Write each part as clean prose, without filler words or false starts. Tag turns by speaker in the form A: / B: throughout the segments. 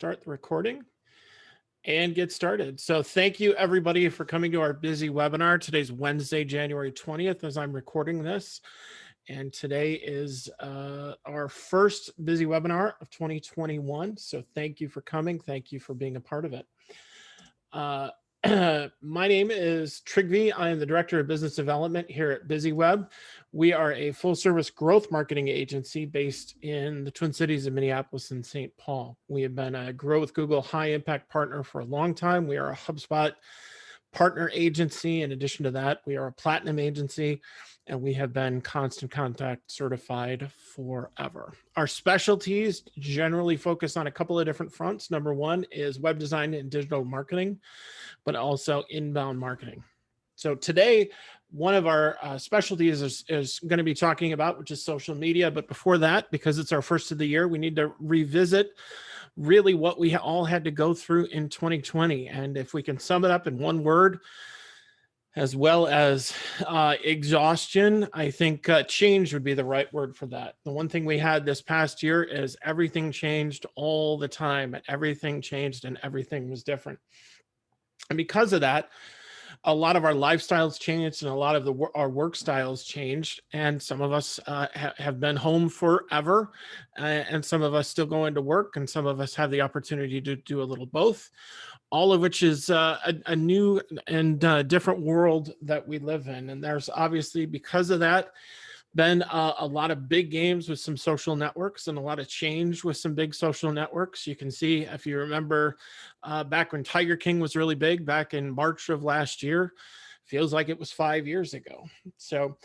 A: start the recording and get started. So thank you everybody for coming to our busy webinar. Today's Wednesday, January 20th as I'm recording this. And today is our first busy webinar of 2021. So thank you for coming. Thank you for being a part of it. My name is Trygve. I am the Director of Business Development here at BusyWeb. We are a full-service growth marketing agency based in the Twin Cities of Minneapolis and St. Paul. We have been a Grow with Google high-impact partner for a long time. We are a HubSpot partner agency. In addition to that, we are a platinum agency, and we have been Constant Contact certified forever. Our specialties generally focus on a couple of different fronts. Number one is web design and digital marketing, but also inbound marketing. So today, one of our specialties is going to be talking about, which is social media. But before that, because it's our first of the year, we need to revisit really what we all had to go through in 2020. And if we can sum it up in one word, as well as exhaustion, I think change would be the right word for that. The one thing we had this past year is everything changed all the time. Everything changed and everything was different. And because of that, a lot of our lifestyles changed and a lot of our work styles changed. And some of us have been home forever, and some of us still go into work, and some of us have the opportunity to do a little both, all of which is a new and different world that we live in. And there's obviously, because of that, been a lot of big games with some social networks and a lot of change with some big social networks. You can see, if you remember back when Tiger King was really big back in March of last year, feels like it was 5 years ago. So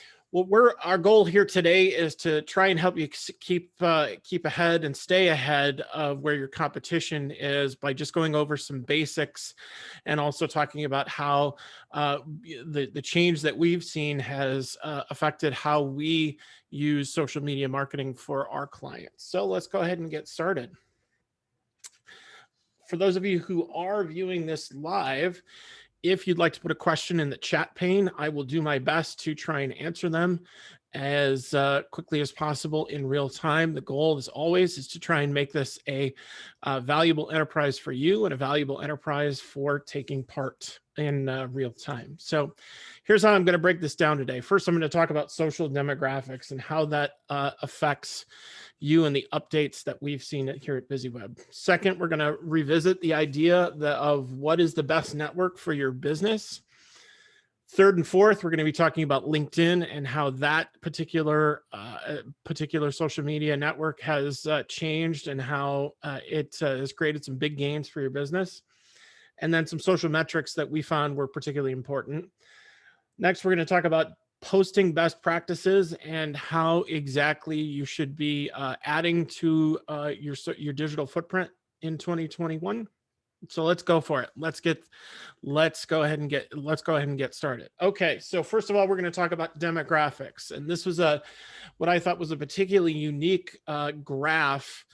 A: our goal here today is to try and help you keep ahead and stay ahead of where your competition is by just going over some basics and also talking about how the change that we've seen has affected how we use social media marketing for our clients. So let's go ahead and get started. For those of you who are viewing this live, if you'd like to put a question in the chat pane, I will do my best to try and answer them as quickly as possible in real time. The goal, as always, is to try and make this a valuable enterprise for you and a valuable enterprise for taking part in real time. So here's how I'm going to break this down today. First, I'm going to talk about social demographics and how that affects you and the updates that we've seen here at BusyWeb. Second, we're going to revisit the idea of what is the best network for your business. Third and fourth, we're going to be talking about LinkedIn and how that particular social media network has changed and how it has created some big gains for your business. And then some social metrics that we found were particularly important. Next, we're going to talk about posting best practices and how exactly you should be adding to your digital footprint in 2021. So let's go for it. Let's go ahead and get started. Okay, so first of all, we're going to talk about demographics, and this was what I thought was a particularly unique graph.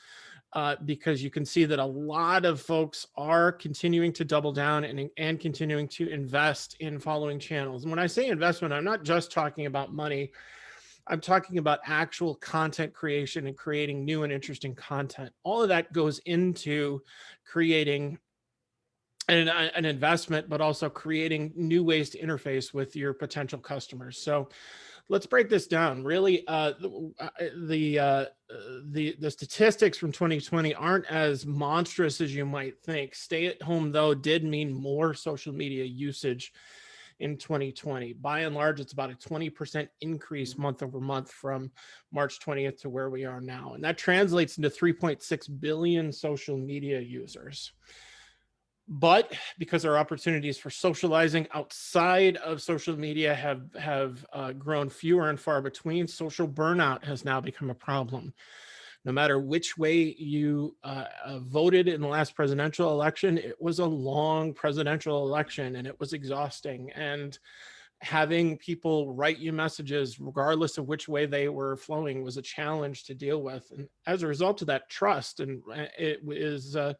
A: Because you can see that a lot of folks are continuing to double down and continuing to invest in following channels. And when I say investment, I'm not just talking about money. I'm talking about actual content creation and creating new and interesting content. All of that goes into creating an investment, but also creating new ways to interface with your potential customers. So let's break this down. Really, the statistics from 2020 aren't as monstrous as you might think. Stay at home, though, did mean more social media usage in 2020. By and large, it's about a 20% increase month over month from March 20th to where we are now. And that translates into 3.6 billion social media users. But because our opportunities for socializing outside of social media have grown fewer and far between, social burnout has now become a problem. No matter which way you voted in the last presidential election, it was a long presidential election and it was exhausting. And having people write you messages, regardless of which way they were flowing, was a challenge to deal with. And as a result of that, trust, and it is a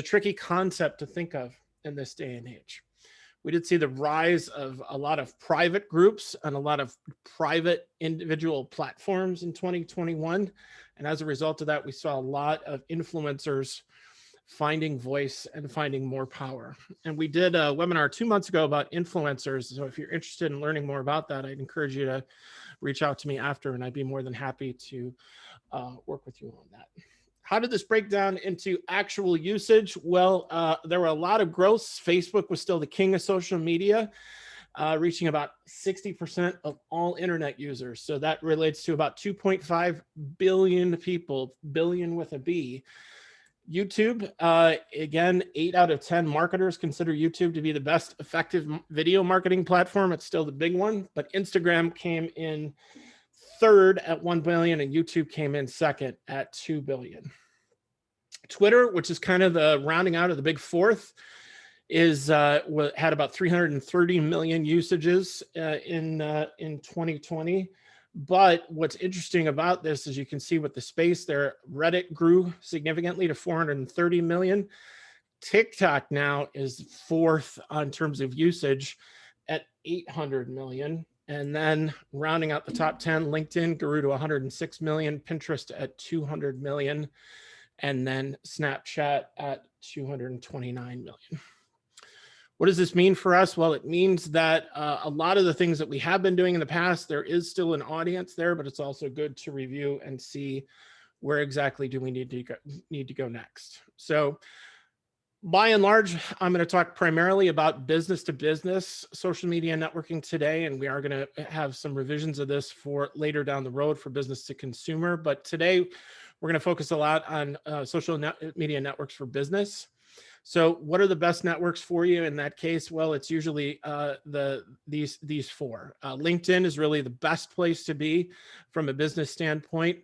A: tricky concept to think of in this day and age. We did see the rise of a lot of private groups and a lot of private individual platforms in 2021. And as a result of that, we saw a lot of influencers finding voice and finding more power. And we did a webinar 2 months ago about influencers. So if you're interested in learning more about that, I'd encourage you to reach out to me after, and I'd be more than happy to work with you on that. How did this break down into actual usage? Well, there were a lot of growths. Facebook was still the king of social media, reaching about 60% of all internet users. So that relates to about 2.5 billion people, billion with a B. YouTube, again, 8 out of 10 marketers consider YouTube to be the best effective video marketing platform. It's still the big one, but Instagram came in third at 1 billion and YouTube came in second at 2 billion. Twitter, which is kind of the rounding out of the big fourth, is had about 330 million usages in 2020. But what's interesting about this is you can see with the space there, Reddit grew significantly to 430 million. TikTok now is fourth in terms of usage at 800 million. And then rounding out the top 10, LinkedIn grew to 106 million, Pinterest at 200 million, and then Snapchat at 229 million. What does this mean for us? Well, it means that a lot of the things that we have been doing in the past, there is still an audience there, but it's also good to review and see where exactly do we need to go next. So by and large, I'm going to talk primarily about business to business social media networking today, and we are going to have some revisions of this for later down the road for business to consumer. But today, we're going to focus a lot on social media networks for business. So what are the best networks for you in that case? Well, it's usually these four. LinkedIn is really the best place to be from a business standpoint.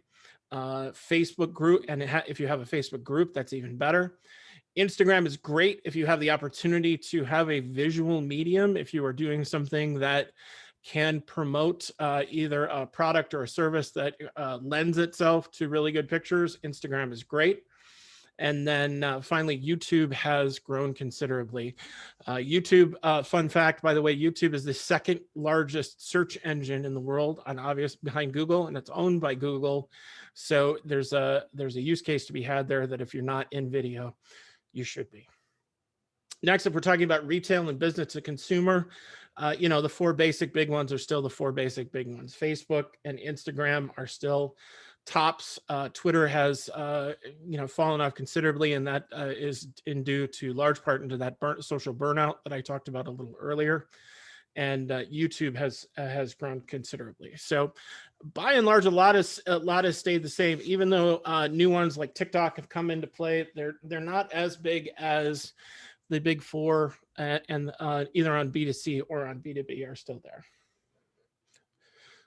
A: Facebook group, and if you have a Facebook group, that's even better. Instagram is great if you have the opportunity to have a visual medium, if you are doing something that can promote either a product or a service that lends itself to really good pictures. Instagram is great. And then finally, YouTube has grown considerably. YouTube, fun fact, by the way, YouTube is the second largest search engine in the world, behind Google, and it's owned by Google. So there's a use case to be had there that if you're not in video, you should be. Next, if we're talking about retail and business to consumer, the four basic big ones are still the four basic big ones. Facebook and Instagram are still tops. Twitter has, fallen off considerably, and that is due to large part into that social burnout that I talked about a little earlier. And YouTube has grown considerably. So, by and large, a lot has stayed the same. Even though new ones like TikTok have come into play, they're not as big as the big four, and either on B2C or on B2B are still there.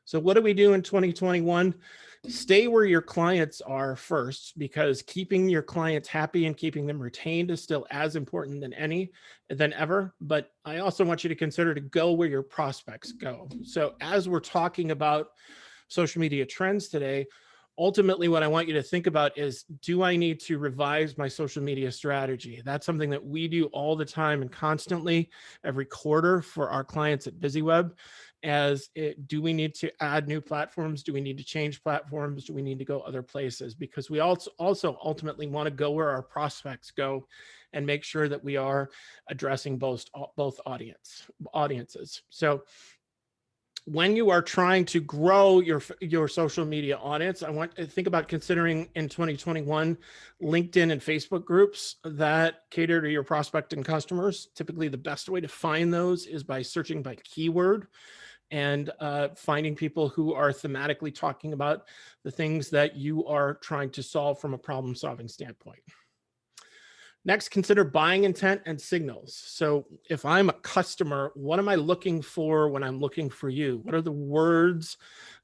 A: So what do we do in 2021? Stay where your clients are first, because keeping your clients happy and keeping them retained is still as important than ever. But I also want you to consider to go where your prospects go. So as we're talking about social media trends today, ultimately what I want you to think about is, do I need to revise my social media strategy? That's something that we do all the time and constantly every quarter for our clients at BusyWeb. Do we need to add new platforms? Do we need to change platforms? Do we need to go other places? Because we also ultimately want to go where our prospects go and make sure that we are addressing both audiences. So when you are trying to grow your social media audience, I want to think about considering in 2021 LinkedIn and Facebook groups that cater to your prospect and customers. Typically, the best way to find those is by searching by keyword and finding people who are thematically talking about the things that you are trying to solve from a problem-solving standpoint. Next, consider buying intent and signals. So if I'm a customer, what am I looking for when I'm looking for you? What are the words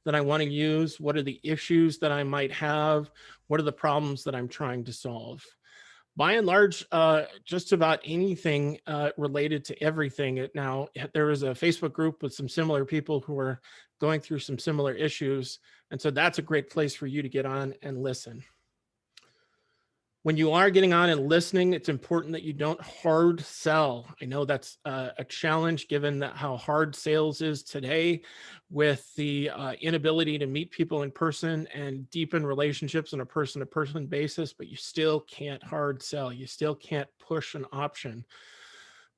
A: that I want to use? What are the issues that I might have? What are the problems that I'm trying to solve? By and large, just about anything related to everything. Now, there is a Facebook group with some similar people who are going through some similar issues. And so that's a great place for you to get on and listen. When you are getting on and listening, it's important that you don't hard sell. I know that's a challenge given that how hard sales is today, with the inability to meet people in person and deepen relationships on a person-to-person basis, but you still can't hard sell. You still can't push an option.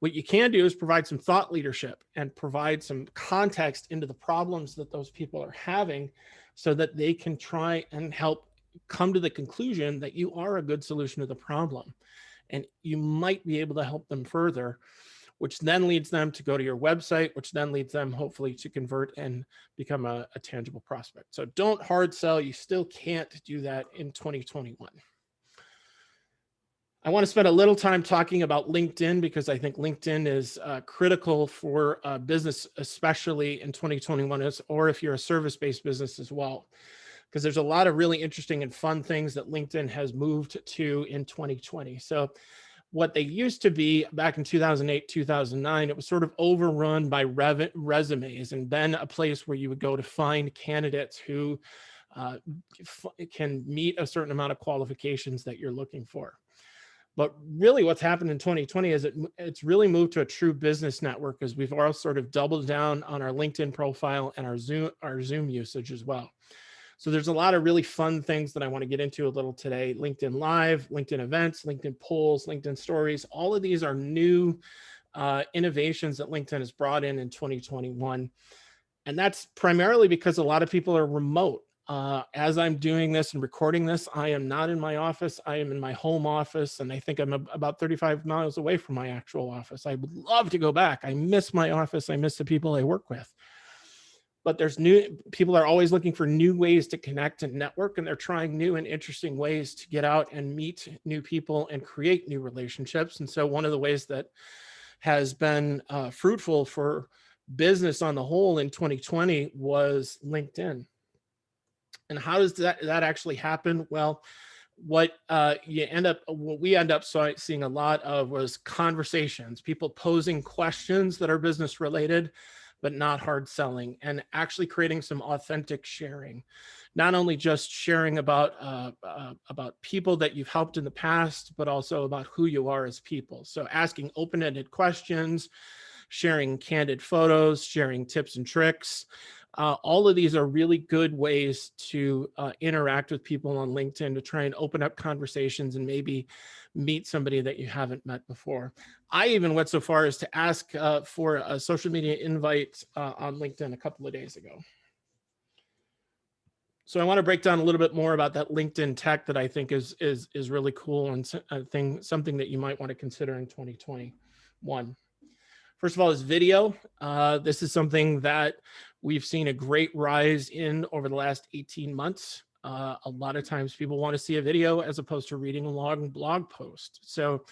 A: What you can do is provide some thought leadership and provide some context into the problems that those people are having so that they can try and help come to the conclusion that you are a good solution to the problem. And you might be able to help them further, which then leads them to go to your website, which then leads them hopefully to convert and become a tangible prospect. So don't hard sell. You still can't do that in 2021. I want to spend a little time talking about LinkedIn because I think LinkedIn is critical for business, especially in 2021, or if you're a service-based business as well, because there's a lot of really interesting and fun things that LinkedIn has moved to in 2020. So what they used to be back in 2008, 2009, it was sort of overrun by resumes and then a place where you would go to find candidates who can meet a certain amount of qualifications that you're looking for. But really what's happened in 2020 is it's really moved to a true business network, as we've all sort of doubled down on our LinkedIn profile and our Zoom usage as well. So there's a lot of really fun things that I want to get into a little today. LinkedIn Live, LinkedIn events, LinkedIn polls, LinkedIn stories. All of these are new innovations that LinkedIn has brought in 2021. And that's primarily because a lot of people are remote. As I'm doing this and recording this, I am not in my office. I am in my home office, and I think I'm about 35 miles away from my actual office. I would love to go back. I miss my office. I miss the people I work with. But there's people are always looking for new ways to connect and network, and they're trying new and interesting ways to get out and meet new people and create new relationships. And so one of the ways that has been fruitful for business on the whole in 2020 was LinkedIn. And how does that actually happen? Well, what we end up seeing a lot of was conversations, people posing questions that are business related, but not hard selling, and actually creating some authentic sharing. Not only just sharing about people that you've helped in the past, but also about who you are as people. So asking open-ended questions, sharing candid photos, sharing tips and tricks. All of these are really good ways to interact with people on LinkedIn to try and open up conversations and maybe meet somebody that you haven't met before. I even went so far as to ask for a social media invite on LinkedIn a couple of days ago. So I want to break down a little bit more about that LinkedIn tech that I think is really cool and something that you might want to consider in 2021. First of all, is video. This is something that we've seen a great rise in over the last 18 months. A lot of times people want to see a video as opposed to reading a long blog post. So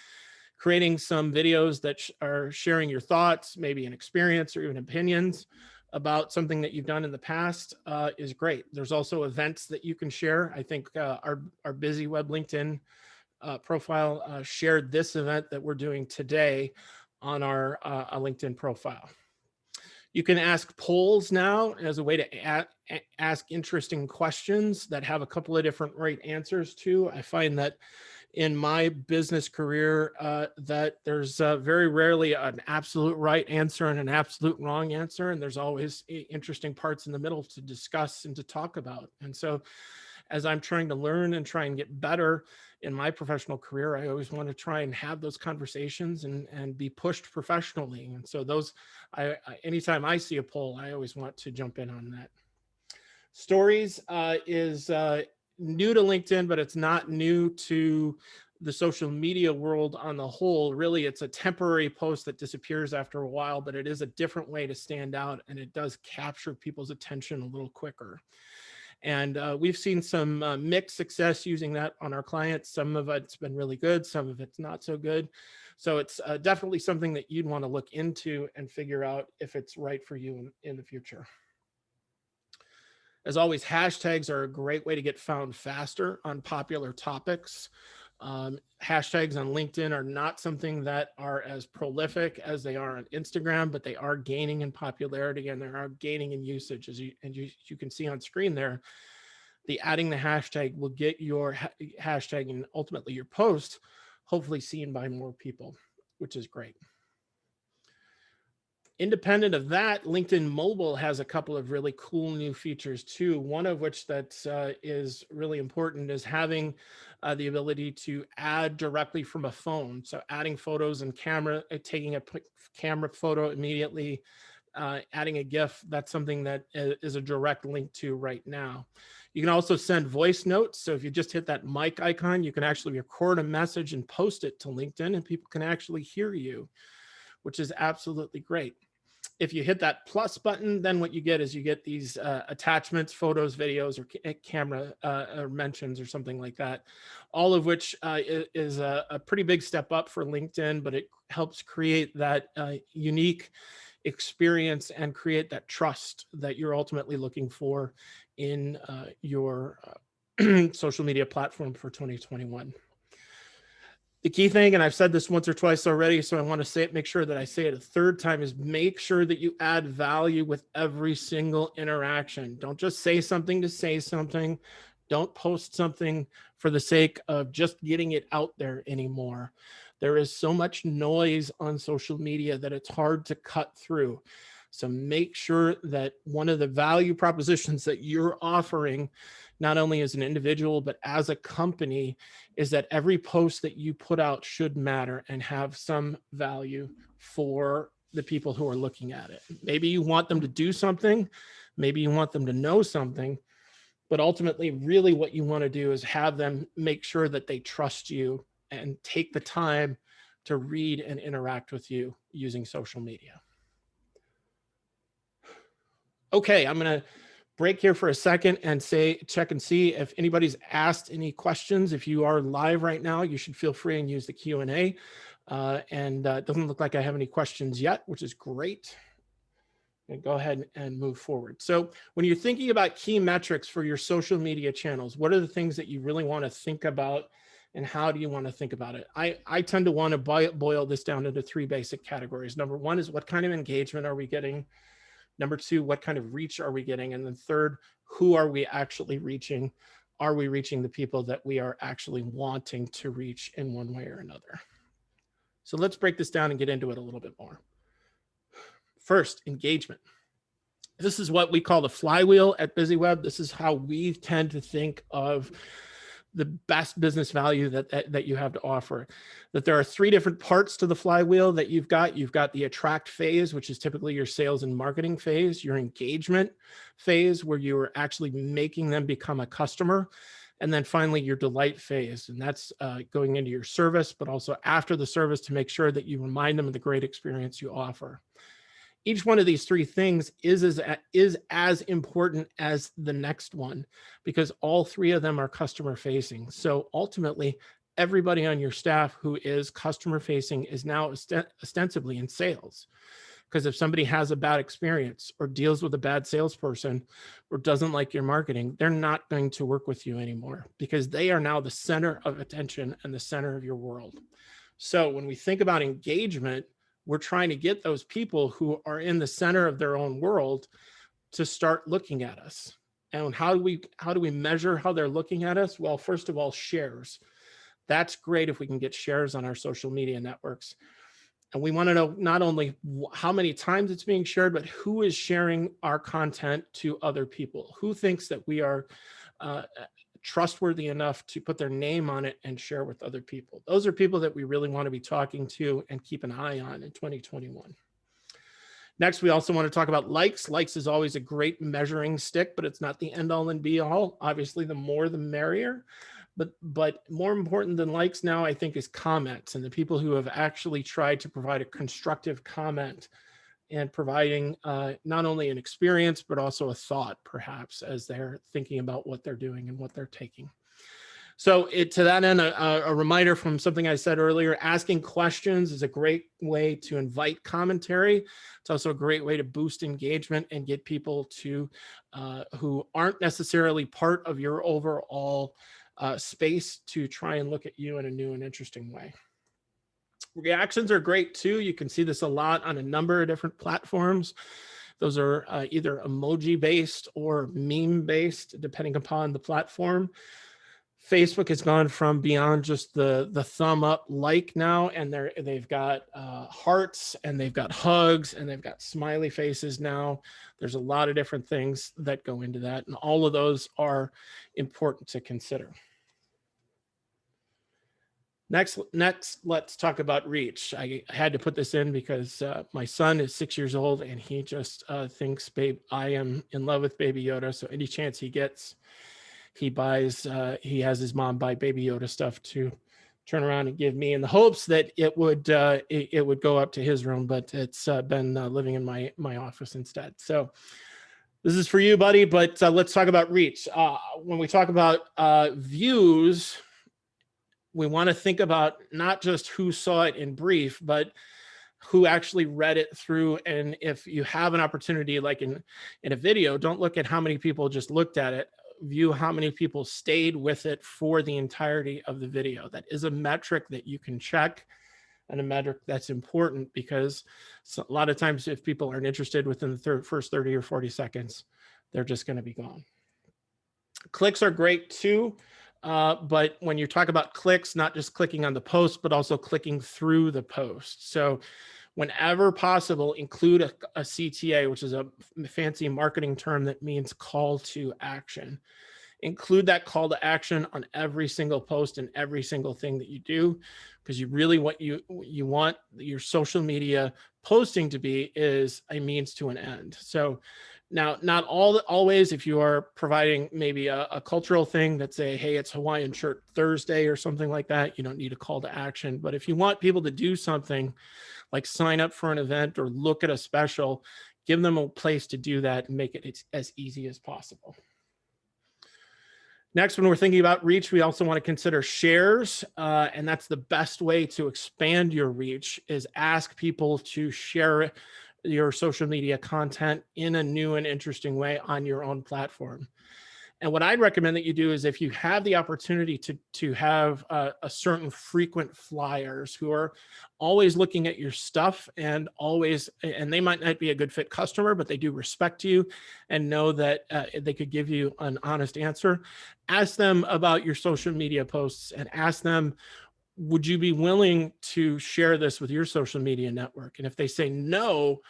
A: creating some videos that are sharing your thoughts, maybe an experience or even opinions about something that you've done in the past is great. There's also events that you can share. I think our Busy Web LinkedIn profile shared this event that we're doing today on our LinkedIn profile. You can ask polls now as a way to ask interesting questions that have a couple of different right answers to. I find that in my business career that there's very rarely an absolute right answer and an absolute wrong answer. And there's always interesting parts in the middle to discuss and to talk about. And so as I'm trying to learn and try and get better in my professional career, I always want to try and have those conversations and be pushed professionally. And so anytime I see a poll, I always want to jump in on that. Stories is new to LinkedIn, but it's not new to the social media world on the whole. Really, it's a temporary post that disappears after a while, but it is a different way to stand out, and it does capture people's attention a little quicker. And we've seen some mixed success using that on our clients. Some of it's been really good, some of it's not so good. So it's definitely something that you'd want to look into and figure out if it's right for you in the future. As always, hashtags are a great way to get found faster on popular topics. Hashtags on LinkedIn are not something that are as prolific as they are on Instagram, but they are gaining in popularity and they are gaining in usage. As you can see on screen there, the adding the hashtag will get your hashtag and ultimately your post hopefully seen by more people, which is great. Independent of that, LinkedIn Mobile has a couple of really cool new features too. One of which that is really important is having the ability to add directly from a phone. So adding photos and camera, taking a camera photo immediately, adding a GIF, that's something that is a direct link to right now. You can also send voice notes. So if you just hit that mic icon, you can actually record a message and post it to LinkedIn and people can actually hear you, which is absolutely great. If you hit that plus button, then what you get is you get these attachments, photos, videos, or camera or mentions or something like that, all of which is a pretty big step up for LinkedIn, but it helps create that unique experience and create that trust that you're ultimately looking for in your social media platform for 2021. The key thing, and I've said this once or twice already, so I want to say it, make sure that I say it a third time, is make sure that you add value with every single interaction. Don't just say something to say something. Don't post something for the sake of just getting it out there anymore. There is so much noise on social media that it's hard to cut through. So make sure that one of the value propositions that you're offering, not only as an individual, but as a company, is that every post that you put out should matter and have some value for the people who are looking at it. Maybe you want them to do something, maybe you want them to know something, but ultimately really what you want to do is have them make sure that they trust you and take the time to read and interact with you using social media. Okay, I'm going to break here for a second and check and see if anybody's asked any questions. If you are live right now, you should feel free and use the Q&A. It doesn't look like I have any questions yet, which is great. And go ahead and move forward. So when you're thinking about key metrics for your social media channels, what are the things that you really want to think about and how do you want to think about it? I tend to want to boil this down into three basic categories. Number one is what kind of engagement are we getting? Number two, what kind of reach are we getting? And then third, who are we actually reaching? Are we reaching the people that we are actually wanting to reach in one way or another? So let's break this down and get into it a little bit more. First, engagement. This is what we call the flywheel at BusyWeb. This is how we tend to think of the best business value that you have to offer. That there are three different parts to the flywheel that you've got. You've got the attract phase, which is typically your sales and marketing phase, your engagement phase, where you're actually making them become a customer. And then finally, your delight phase. And that's going into your service, but also after the service to make sure that you remind them of the great experience you offer. Each one of these three things is as important as the next one because all three of them are customer facing. So ultimately, everybody on your staff who is customer facing is now ostensibly in sales. Because if somebody has a bad experience or deals with a bad salesperson or doesn't like your marketing, they're not going to work with you anymore because they are now the center of attention and the center of your world. So when we think about engagement, we're trying to get those people who are in the center of their own world to start looking at us. And how do we measure how they're looking at us? Well, first of all, shares. That's great if we can get shares on our social media networks. And we want to know not only how many times it's being shared, but who is sharing our content to other people. Who thinks that we are trustworthy enough to put their name on it and share with other people. Those are people that we really want to be talking to and keep an eye on in 2021. Next, we also want to talk about likes. Likes is always a great measuring stick, but it's not the end all and be all. Obviously, the more, the merrier. But more important than likes now, I think, is comments and the people who have actually tried to provide a constructive comment and providing not only an experience, but also a thought, perhaps, as they're thinking about what they're doing and what they're taking. So to that end, a reminder from something I said earlier, asking questions is a great way to invite commentary. It's also a great way to boost engagement and get people to who aren't necessarily part of your overall space to try and look at you in a new and interesting way. Reactions are great too. You can see this a lot on a number of different platforms. Those are either emoji based or meme based, depending upon the platform. Facebook has gone from beyond just the thumb up like now, and they've got hearts, and they've got hugs, and they've got smiley faces now. There's a lot of different things that go into that, and all of those are important to consider. Next, let's talk about reach. I had to put this in because my son is 6 years old, and he just thinks, "Babe, I am in love with Baby Yoda." So any chance he gets, he buys. He has his mom buy Baby Yoda stuff to turn around and give me, in the hopes that it would go up to his room. But it's been living in my office instead. So this is for you, buddy. But let's talk about reach. When we talk about views, we want to think about not just who saw it in brief, but who actually read it through. And if you have an opportunity, like in a video, don't look at how many people just looked at it. View how many people stayed with it for the entirety of the video. That is a metric that you can check, and a metric that's important, because a lot of times if people aren't interested within the first 30 or 40 seconds, they're just going to be gone. Clicks are great too. But when you talk about clicks, not just clicking on the post, but also clicking through the post. So whenever possible, include a CTA, which is a fancy marketing term that means call to action. Include that call to action on every single post and every single thing that you do, because you really want your social media posting to be is a means to an end. So now, not always, if you are providing maybe a cultural thing that say, hey, it's Hawaiian Shirt Thursday or something like that, you don't need a call to action. But if you want people to do something like sign up for an event or look at a special, give them a place to do that and make it as easy as possible. Next, when we're thinking about reach, we also want to consider shares. And that's the best way to expand your reach, is ask people to share your social media content in a new and interesting way on your own platform. And what I'd recommend that you do is, if you have the opportunity to have a certain frequent flyers who are always looking at your stuff, and they might not be a good fit customer, but they do respect you and know that they could give you an honest answer. Ask them about your social media posts and ask them, would you be willing to share this with your social media network? And if they say no,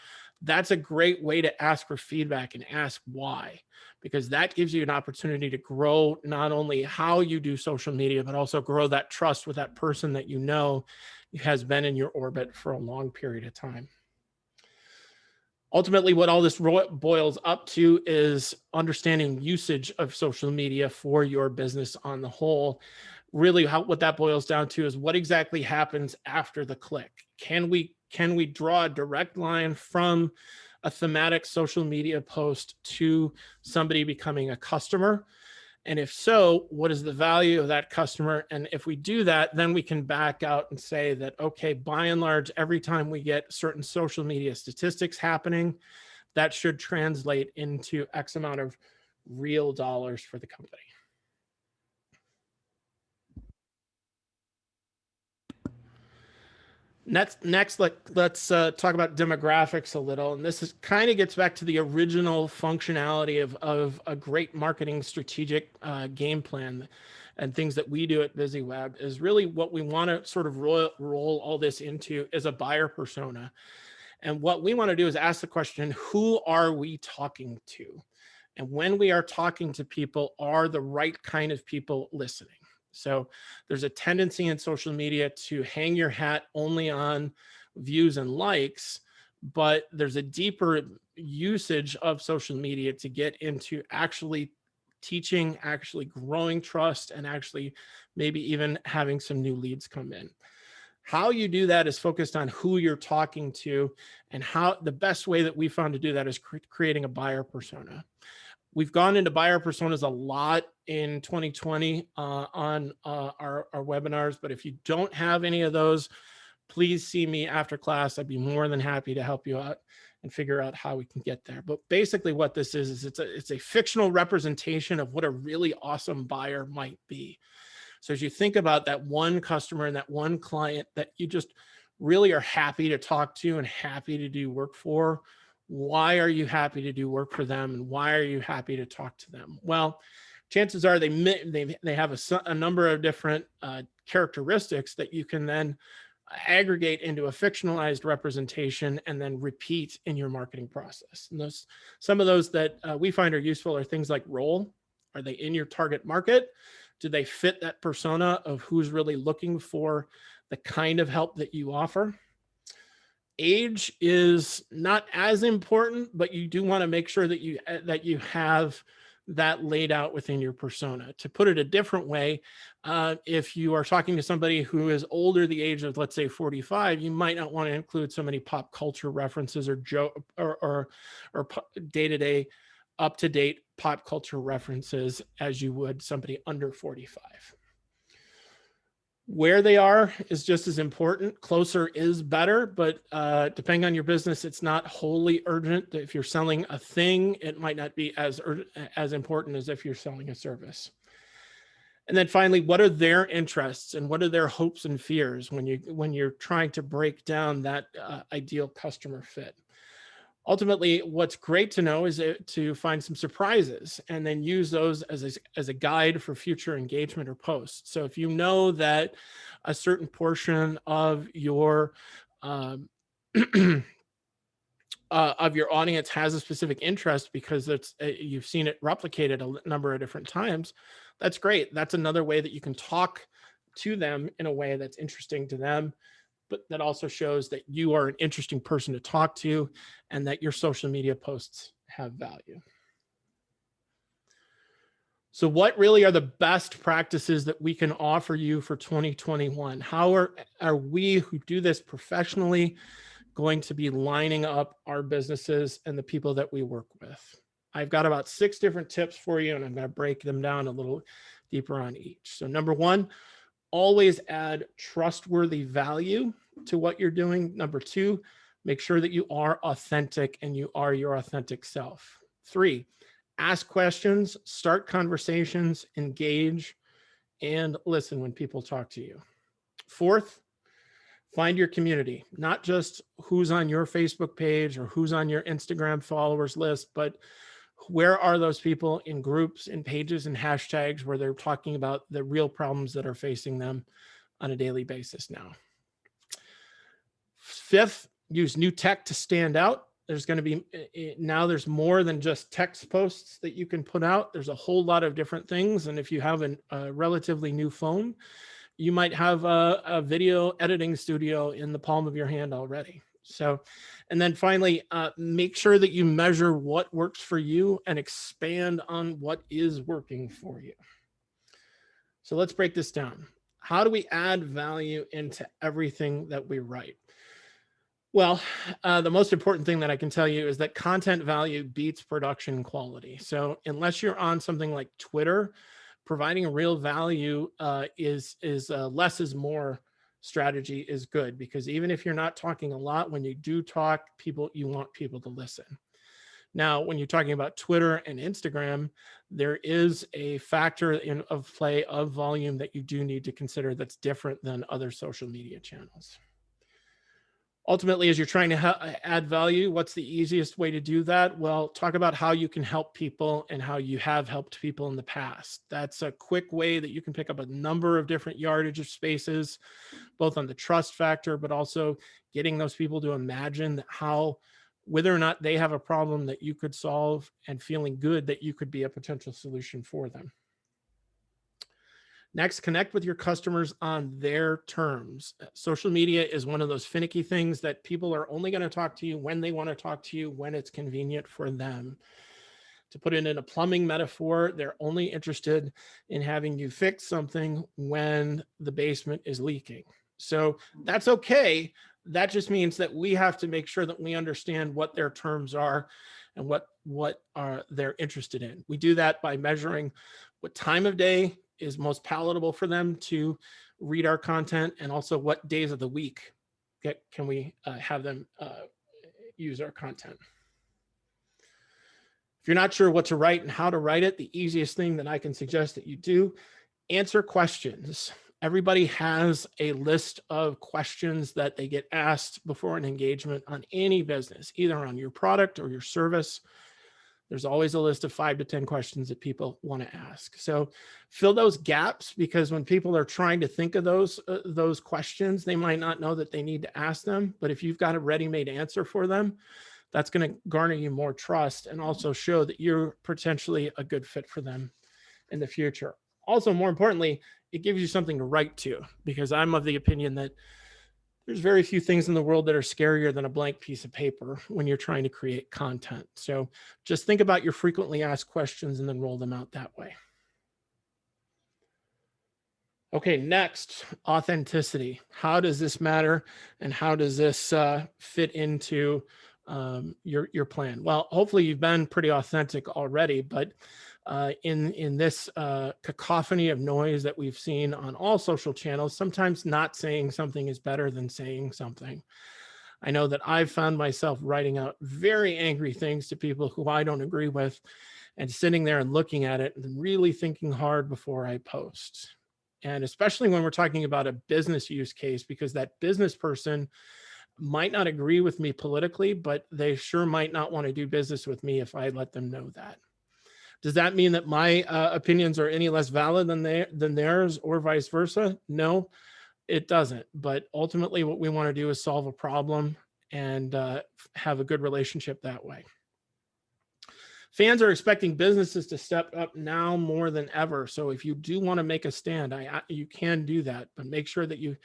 A: that's a great way to ask for feedback and ask why, because that gives you an opportunity to grow not only how you do social media, but also grow that trust with that person that you know has been in your orbit for a long period of time. Ultimately, what all this boils up to is understanding usage of social media for your business on the whole. Really, what that boils down to is what exactly happens after the click. Can we draw a direct line from a thematic social media post to somebody becoming a customer? And if so, what is the value of that customer? And if we do that, then we can back out and say that, okay, by and large, every time we get certain social media statistics happening, that should translate into X amount of real dollars for the company. Next, let's talk about demographics a little. And this kind of gets back to the original functionality of a great marketing strategic game plan, and things that we do at BusyWeb is really what we want to sort of roll all this into is a buyer persona. And what we want to do is ask the question, who are we talking to? And when we are talking to people, are the right kind of people listening? So there's a tendency in social media to hang your hat only on views and likes, but there's a deeper usage of social media to get into actually teaching, actually growing trust, and actually maybe even having some new leads come in. How you do that is focused on who you're talking to, and how the best way that we found to do that is creating a buyer persona. We've gone into buyer personas a lot in 2020 on our webinars, but if you don't have any of those, please see me after class. I'd be more than happy to help you out and figure out how we can get there. But basically what this is it's a fictional representation of what a really awesome buyer might be. So as you think about that one customer and that one client that you just really are happy to talk to and happy to do work for, Why are you happy to do work for them, and why are you happy to talk to them? Well, chances are they have a number of different characteristics that you can then aggregate into a fictionalized representation and then repeat in your marketing process. And some of those that we find are useful are things like role. Are they in your target market? Do they fit that persona of who's really looking for the kind of help that you offer? Age is not as important, but you do want to make sure that you have that laid out within your persona. To put it a different way, if you are talking to somebody who is older, the age of, let's say, 45, you might not want to include so many pop culture references or day-to-day, up-to-date pop culture references as you would somebody under 45. Where they are is just as important. Closer is better, but depending on your business, it's not wholly urgent. If you're selling a thing, it might not be as important as if you're selling a service. And then finally, what are their interests and what are their hopes and fears when you're trying to break down that ideal customer fit? Ultimately, what's great to know is to find some surprises and then use those as a guide for future engagement or posts. So if you know that a certain portion of your of your audience has a specific interest because you've seen it replicated a number of different times, that's great. That's another way that you can talk to them in a way that's interesting to them, but that also shows that you are an interesting person to talk to and that your social media posts have value. So what really are the best practices that we can offer you for 2021? How are we who do this professionally going to be lining up our businesses and the people that we work with? I've got about 6 different tips for you, and I'm going to break them down a little deeper on each. So number 1, always add trustworthy value to what you're doing. Number 2, make sure that you are authentic and you are your authentic self. 3, ask questions, start conversations, engage, and listen when people talk to you. 4th, find your community, not just who's on your Facebook page or who's on your Instagram followers list, but where are those people in groups, in pages, and hashtags where they're talking about the real problems that are facing them on a daily basis now. 5th, use new tech to stand out. There's going to be, now there's more than just text posts that you can put out. There's a whole lot of different things. And if you have a relatively new phone, you might have a video editing studio in the palm of your hand already. So, and then finally, make sure that you measure what works for you and expand on what is working for you. So let's break this down. How do we add value into everything that we write? Well, the most important thing that I can tell you is that content value beats production quality. So unless you're on something like Twitter, providing real value is less is more strategy is good, because even if you're not talking a lot, when you do talk, you want people to listen. Now, when you're talking about Twitter and Instagram, there is a factor of play of volume that you do need to consider that's different than other social media channels. Ultimately, as you're trying to add value, what's the easiest way to do that? Well, talk about how you can help people and how you have helped people in the past. That's a quick way that you can pick up a number of different yardage of spaces, both on the trust factor, but also getting those people to imagine whether or not they have a problem that you could solve, and feeling good that you could be a potential solution for them. Next, connect with your customers on their terms. Social media is one of those finicky things that people are only going to talk to you when they want to talk to you, when it's convenient for them. To put it in a plumbing metaphor, they're only interested in having you fix something when the basement is leaking. So that's okay. That just means that we have to make sure that we understand what their terms are and what they're interested in. We do that by measuring what time of day is most palatable for them to read our content, and also what days of the week can we have them use our content. If you're not sure what to write and how to write it, the easiest thing that I can suggest that you do, answer questions. Everybody has a list of questions that they get asked before an engagement on any business, either on your product or your service. There's always a list of 5 to 10 questions that people want to ask. So fill those gaps, because when people are trying to think of those questions, they might not know that they need to ask them. But if you've got a ready-made answer for them, that's going to garner you more trust and also show that you're potentially a good fit for them in the future. Also, more importantly, it gives you something to write to, because I'm of the opinion that there's very few things in the world that are scarier than a blank piece of paper when you're trying to create content. So just think about your frequently asked questions and then roll them out that way. Okay, next, authenticity. How does this matter, and how does this fit into your plan? Well, hopefully you've been pretty authentic already, but in this cacophony of noise that we've seen on all social channels, sometimes not saying something is better than saying something. I know that I've found myself writing out very angry things to people who I don't agree with, and sitting there and looking at it and really thinking hard before I post. And especially when we're talking about a business use case, because that business person might not agree with me politically, but they sure might not want to do business with me if I let them know that. Does that mean that my opinions are any less valid than theirs, or vice versa? No, it doesn't. But ultimately, what we want to do is solve a problem and have a good relationship that way. Fans are expecting businesses to step up now more than ever. So if you do want to make a stand, you can do that, but make sure that you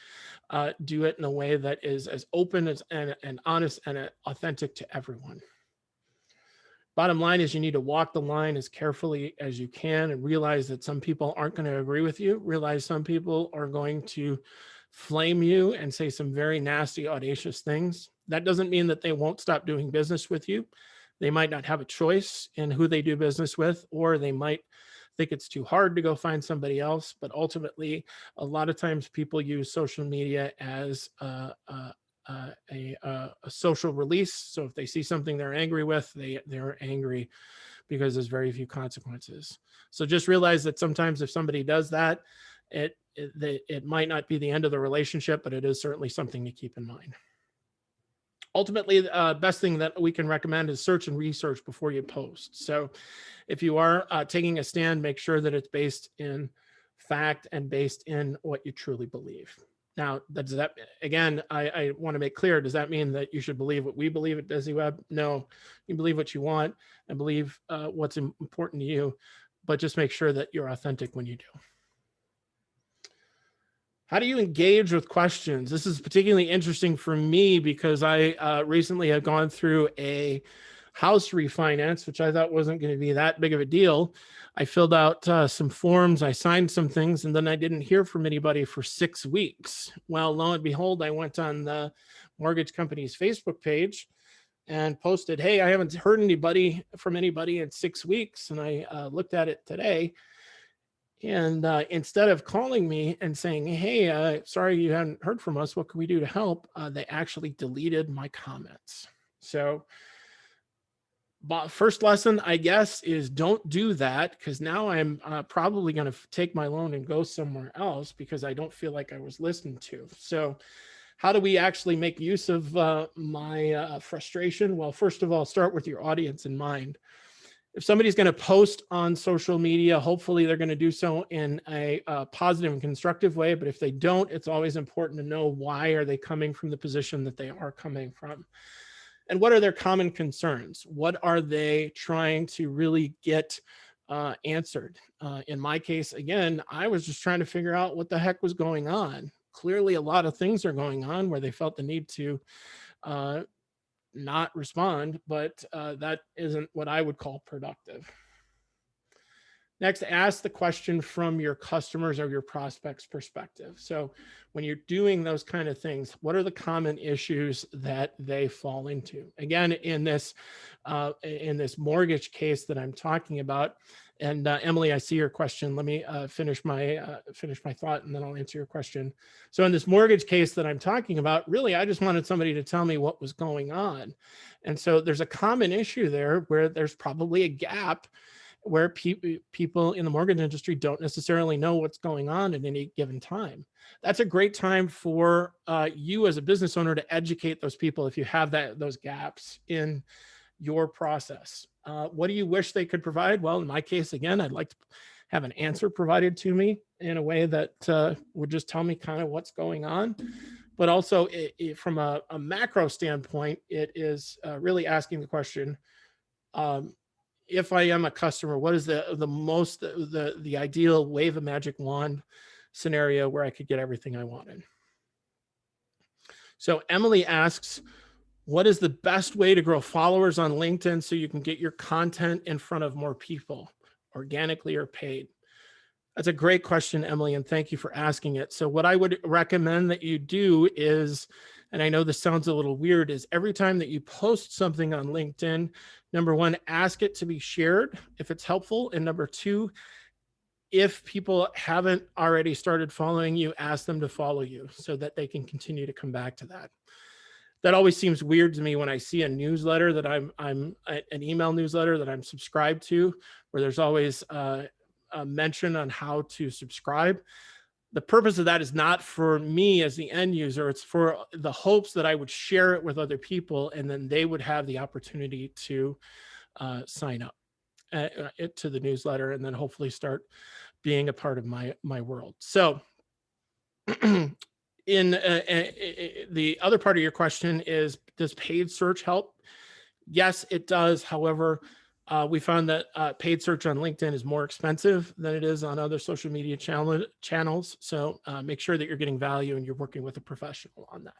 A: do it in a way that is as open and honest and authentic to everyone. Bottom line is, you need to walk the line as carefully as you can and realize that some people aren't going to agree with you. Realize some people are going to flame you and say some very nasty, audacious things. That doesn't mean that they won't stop doing business with you. They might not have a choice in who they do business with, or they might think it's too hard to go find somebody else. But ultimately, a lot of times people use social media as a social release. So if they see something they're angry with, they're angry because there's very few consequences. So just realize that sometimes if somebody does that, it might not be the end of the relationship, but it is certainly something to keep in mind. Ultimately, the best thing that we can recommend is search and research before you post. So if you are taking a stand, make sure that it's based in fact and based in what you truly believe. Now, does that, again, I want to make clear, does that mean that you should believe what we believe at DesiWeb? No, you believe what you want and believe what's important to you, but just make sure that you're authentic when you do. How do you engage with questions? This is particularly interesting for me because I recently have gone through a house refinance, which I thought wasn't going to be that big of a deal. I filled out some forms, I signed some things, and then I didn't hear from anybody for 6 weeks. Well, lo and behold, I went on the mortgage company's Facebook page and posted, hey, I haven't heard from anybody in 6 weeks. And I looked at it today. And instead of calling me and saying, hey, sorry you hadn't heard from us, what can we do to help? They actually deleted my comments. So first lesson, I guess, is don't do that, because now I'm probably going to take my loan and go somewhere else because I don't feel like I was listened to. So how do we actually make use of my frustration? Well, first of all, start with your audience in mind. If somebody's going to post on social media, hopefully they're going to do so in a positive and constructive way. But if they don't, it's always important to know, why are they coming from the position that they are coming from? And what are their common concerns? What are they trying to really get answered? In my case, again, I was just trying to figure out what the heck was going on. Clearly, a lot of things are going on where they felt the need to not respond, but that isn't what I would call productive. Next, ask the question from your customers or your prospects' perspective. So when you're doing those kind of things, what are the common issues that they fall into? Again, in this mortgage case that I'm talking about, and Emily, I see your question. Let me finish my thought, and then I'll answer your question. So in this mortgage case that I'm talking about, really, I just wanted somebody to tell me what was going on. And so there's a common issue there where there's probably a gap where people in the mortgage industry don't necessarily know what's going on at any given time. That's a great time for you as a business owner to educate those people if you have those gaps in your process. What do you wish they could provide? Well, in my case, again, I'd like to have an answer provided to me in a way that would just tell me kind of what's going on. But also from a macro standpoint, it is really asking the question, if I am a customer, what is the ideal wave a magic wand scenario where I could get everything I wanted? So Emily asks, what is the best way to grow followers on LinkedIn so you can get your content in front of more people, organically or paid? That's a great question, Emily, and thank you for asking it. So what I would recommend that you do is, and I know this sounds a little weird, is every time that you post something on LinkedIn, number one, ask it to be shared if it's helpful. And number two, if people haven't already started following you, ask them to follow you so that they can continue to come back to that. That always seems weird to me when I see a newsletter that I'm an email newsletter that I'm subscribed to, where there's always a mention on how to subscribe. The purpose of that is not for me as the end user. It's for the hopes that I would share it with other people, and then they would have the opportunity to sign up to the newsletter, and then hopefully start being a part of my world. So in the other part of your question is, does paid search help? Yes, it does. However, we found that paid search on LinkedIn is more expensive than it is on other social media channels. So make sure that you're getting value and you're working with a professional on that.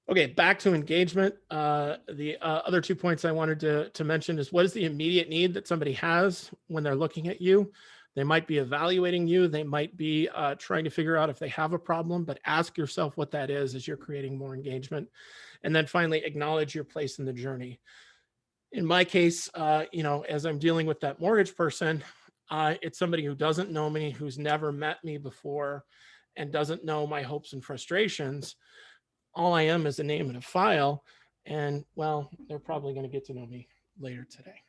A: Okay, back to engagement. The other 2 points I wanted to mention is, what is the immediate need that somebody has when they're looking at you? They might be evaluating you. They might be trying to figure out if they have a problem, but ask yourself what that is as you're creating more engagement. And then finally, acknowledge your place in the journey. In my case, as I'm dealing with that mortgage person, it's somebody who doesn't know me, who's never met me before, and doesn't know my hopes and frustrations. All I am is a name and a file, and well, they're probably going to get to know me later today.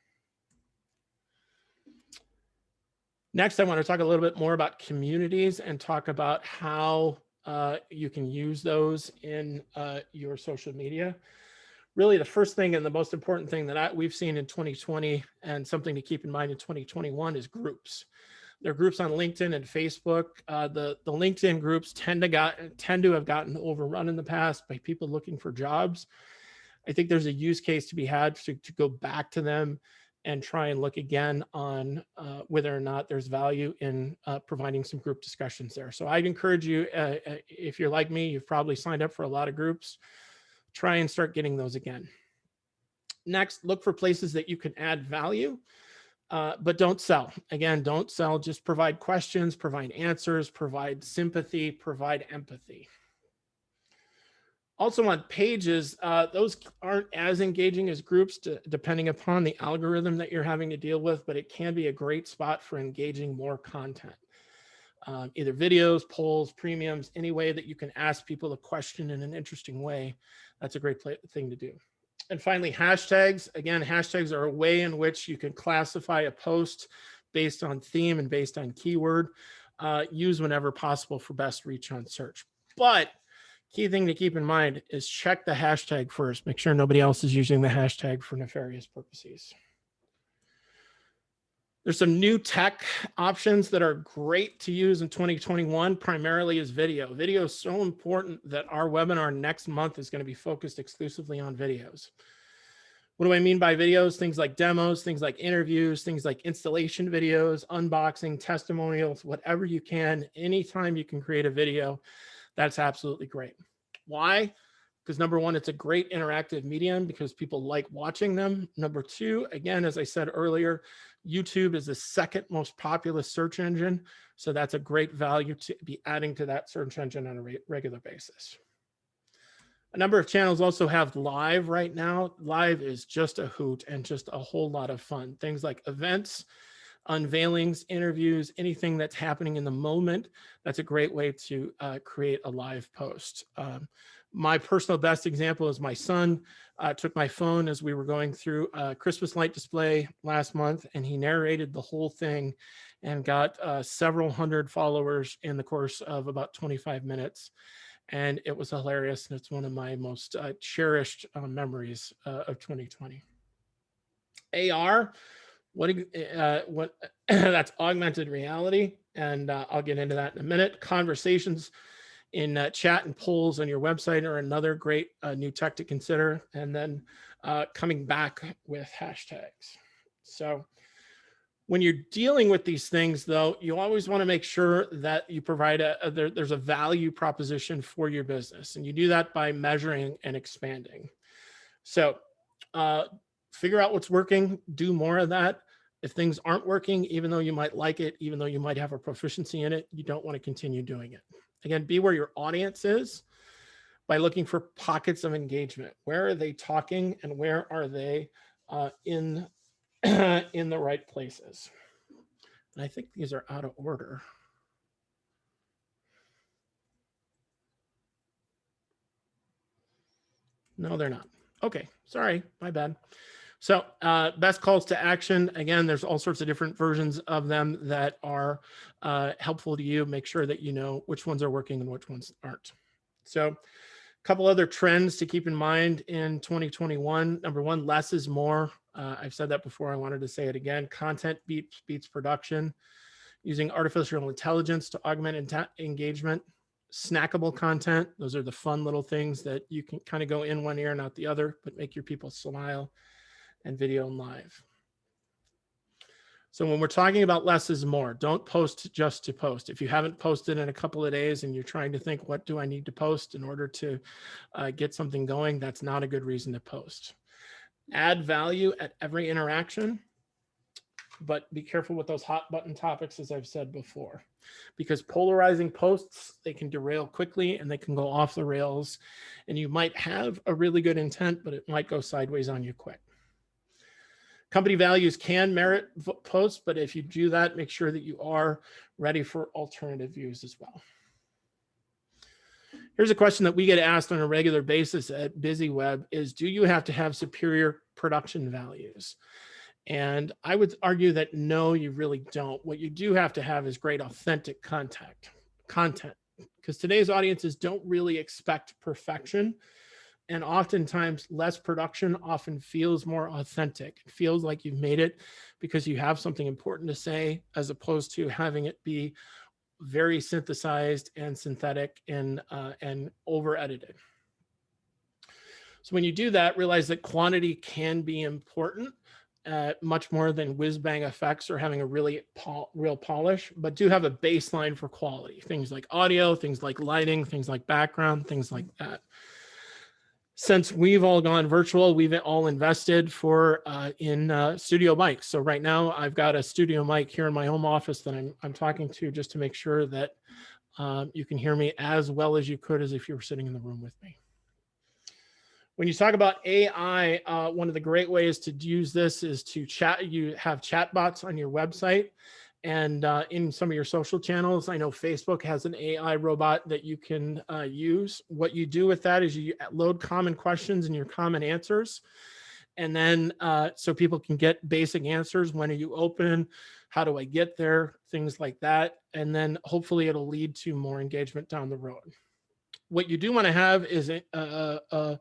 A: Next, I want to talk a little bit more about communities and talk about how you can use those in your social media. Really, the first thing and the most important thing that we've seen in 2020, and something to keep in mind in 2021, is groups. There are groups on LinkedIn and Facebook. The LinkedIn groups tend to have gotten overrun in the past by people looking for jobs. I think there's a use case to be had to go back to them and try and look again on whether or not there's value in providing some group discussions there. So I'd encourage you, if you're like me, you've probably signed up for a lot of groups, try and start getting those again. Next, look for places that you can add value, but don't sell. Again, don't sell, just provide questions, provide answers, provide sympathy, provide empathy. Also on pages, those aren't as engaging as groups depending upon the algorithm that you're having to deal with, but it can be a great spot for engaging more content. Either videos, polls, premiums, any way that you can ask people a question in an interesting way. That's a great thing to do. And finally, hashtags. Again, hashtags are a way in which you can classify a post based on theme and based on keyword. Use whenever possible for best reach on search. But key thing to keep in mind is check the hashtag first. Make sure nobody else is using the hashtag for nefarious purposes. There's some new tech options that are great to use in 2021, primarily is video. Video is so important that our webinar next month is going to be focused exclusively on videos. What do I mean by videos? Things like demos, things like interviews, things like installation videos, unboxing, testimonials, whatever you can. Anytime you can create a video, that's absolutely great. Why? Because number one, it's a great interactive medium because people like watching them. Number two, again, as I said earlier, YouTube is the second most popular search engine. So that's a great value to be adding to that search engine on a regular basis. A number of channels also have live right now. Live is just a hoot and just a whole lot of fun. Things like events, unveilings, interviews, anything that's happening in the moment. That's a great way to create a live post. My personal best example is my son took my phone as we were going through a Christmas light display last month, and he narrated the whole thing and got several hundred followers in the course of about 25 minutes. And it was hilarious. And it's one of my most cherished memories of 2020. AR, what that's augmented reality. And I'll get into that in a minute. Conversations in chat and polls on your website are another great new tech to consider. And then coming back with hashtags. So when you're dealing with these things, though, you always want to make sure that you provide there's a value proposition for your business. And you do that by measuring and expanding. So figure out what's working, do more of that. If things aren't working, even though you might like it, even though you might have a proficiency in it, you don't want to continue doing it. Again, be where your audience is by looking for pockets of engagement. Where are they talking and where are they in the right places? And I think these are out of order. No, they're not. Okay, sorry, my bad. So best calls to action. Again, there's all sorts of different versions of them that are helpful to you. Make sure that you know which ones are working and which ones aren't. So a couple other trends to keep in mind in 2021. Number one, less is more. I've said that before. I wanted to say it again. Content beats production. Using artificial intelligence to augment engagement. Snackable content. Those are the fun little things that you can kind of go in one ear and out the other, but make your people smile. And video and live. So when we're talking about less is more, don't post just to post. If you haven't posted in a couple of days and you're trying to think, what do I need to post in order to get something going? That's not a good reason to post. Add value at every interaction, but be careful with those hot button topics, as I've said before, because polarizing posts, they can derail quickly and they can go off the rails, and you might have a really good intent, but it might go sideways on you quick. Company values can merit posts, but if you do that, make sure that you are ready for alternative views as well. Here's a question that we get asked on a regular basis at BusyWeb is, do you have to have superior production values? And I would argue that no, you really don't. What you do have to have is great authentic content, because today's audiences don't really expect perfection. And oftentimes less production often feels more authentic. It feels like you've made it because you have something important to say, as opposed to having it be very synthesized and synthetic and over edited. So when you do that, realize that quantity can be important, much more than whiz bang effects or having a really real polish, but do have a baseline for quality. Things like audio, things like lighting, things like background, things like that. Since we've all gone virtual, we've all invested in studio mics. So right now I've got a studio mic here in my home office that I'm talking to, just to make sure that you can hear me as well as you could as if you were sitting in the room with me. When you talk about AI, one of the great ways to use this is to chat. You have chat bots on your website and in some of your social channels. I know Facebook has an AI robot that you can use. What you do with that is you load common questions and your common answers. And then so people can get basic answers. When are you open? How do I get there? Things like that. And then hopefully it'll lead to more engagement down the road. What you do want to have is a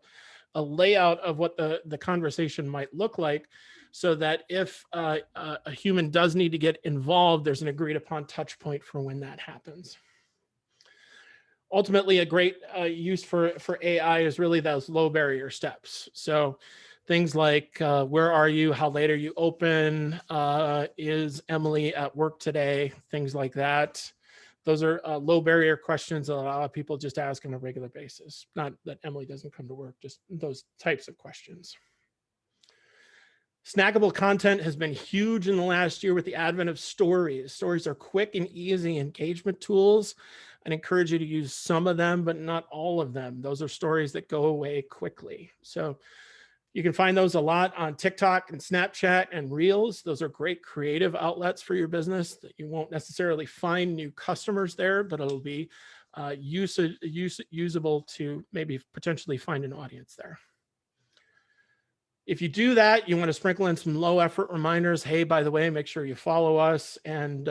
A: layout of what the conversation might look like, so that if a human does need to get involved, there's an agreed upon touch point for when that happens. Ultimately, a great use for AI is really those low barrier steps. So things like, where are you? How late are you open? Is Emily at work today? Things like that. Those are low barrier questions that a lot of people just ask on a regular basis. Not that Emily doesn't come to work, just those types of questions. Snackable content has been huge in the last year with the advent of stories. Stories are quick and easy engagement tools. I'd encourage you to use some of them, but not all of them. Those are stories that go away quickly. So You can find those a lot on TikTok and Snapchat and Reels. Those are great creative outlets for your business that you won't necessarily find new customers there, but it'll be usable to maybe potentially find an audience there. If you do that, you want to sprinkle in some low effort reminders. Hey, by the way, make sure you follow us and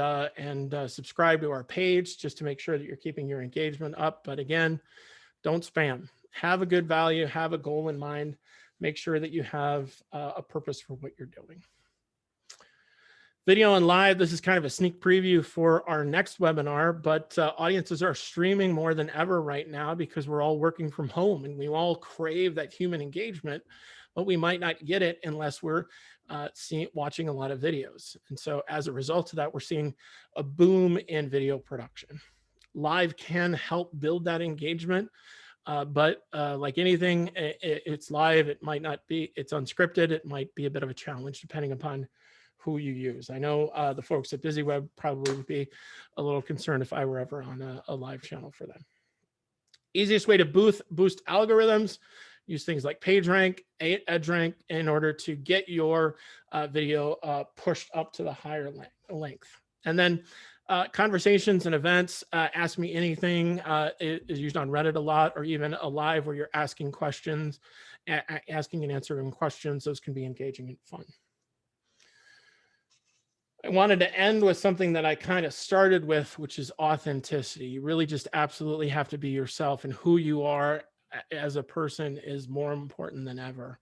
A: subscribe to our page just to make sure that you're keeping your engagement up. But again, don't spam. Have a good value, have a goal in mind. Make sure that you have a purpose for what you're doing. Video and live, this is kind of a sneak preview for our next webinar, but audiences are streaming more than ever right now because we're all working from home and we all crave that human engagement, but we might not get it unless we're watching a lot of videos. And so as a result of that, we're seeing a boom in video production. Live can help build that engagement. But like anything, it's live. It might not be, it's unscripted. It might be a bit of a challenge depending upon who you use. I know the folks at BusyWeb probably would be a little concerned if I were ever on a live channel for them. Easiest way to boost algorithms, use things like PageRank, EdgeRank in order to get your video pushed up to the higher length. And then conversations and events, Ask Me Anything is used on Reddit a lot, or even a live where you're asking questions, asking and answering questions. Those can be engaging and fun. I wanted to end with something that I kind of started with, which is authenticity. You really just absolutely have to be yourself, and who you are as a person is more important than ever,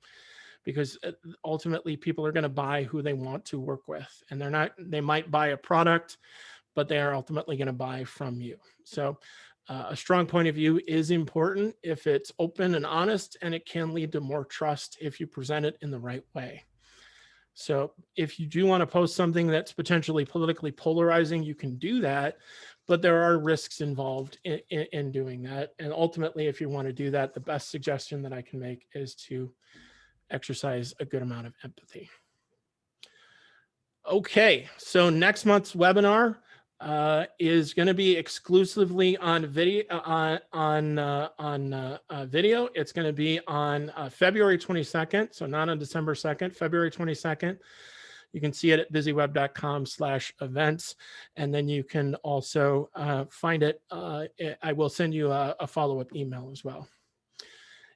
A: because ultimately people are going to buy who they want to work with, and they might buy a product, but they are ultimately going to buy from you. So a strong point of view is important if it's open and honest, and it can lead to more trust if you present it in the right way. So if you do want to post something that's potentially politically polarizing, you can do that, but there are risks involved in doing that. And ultimately, if you want to do that, the best suggestion that I can make is to exercise a good amount of empathy. Okay, so next month's webinar is going to be exclusively on video. Video. It's going to be on February 22nd, so not on December 2nd, February 22nd. You can see it at busyweb.com/events, and then you can also find it. I will send you a follow-up email as well.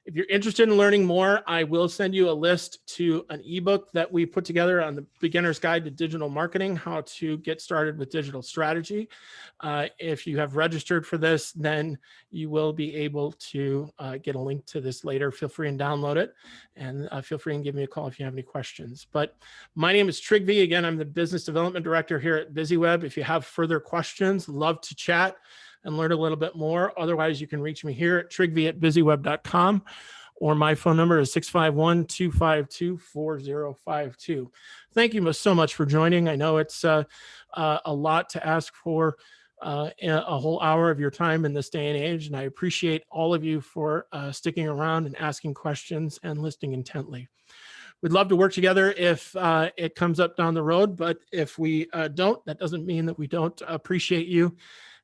A: If you're interested in learning more, I will send you a list to an ebook that we put together on the Beginner's Guide to Digital Marketing, how to get started with digital strategy. If you have registered for this, then you will be able to get a link to this later. Feel free and download it, and feel free and give me a call if you have any questions. But my name is Trygve. Again, I'm the Business Development Director here at BusyWeb. If you have further questions, love to chat and learn a little bit more. Otherwise, you can reach me here at trygve@busyweb.com, or my phone number is 651-252-4052. Thank you so much for joining. I know it's a lot to ask for a whole hour of your time in this day and age, and I appreciate all of you for sticking around and asking questions and listening intently. We'd love to work together if it comes up down the road, but if we don't, that doesn't mean that we don't appreciate you.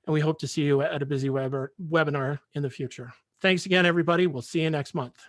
A: And we hope to see you at a BusyWeb webinar in the future. Thanks again, everybody. We'll see you next month.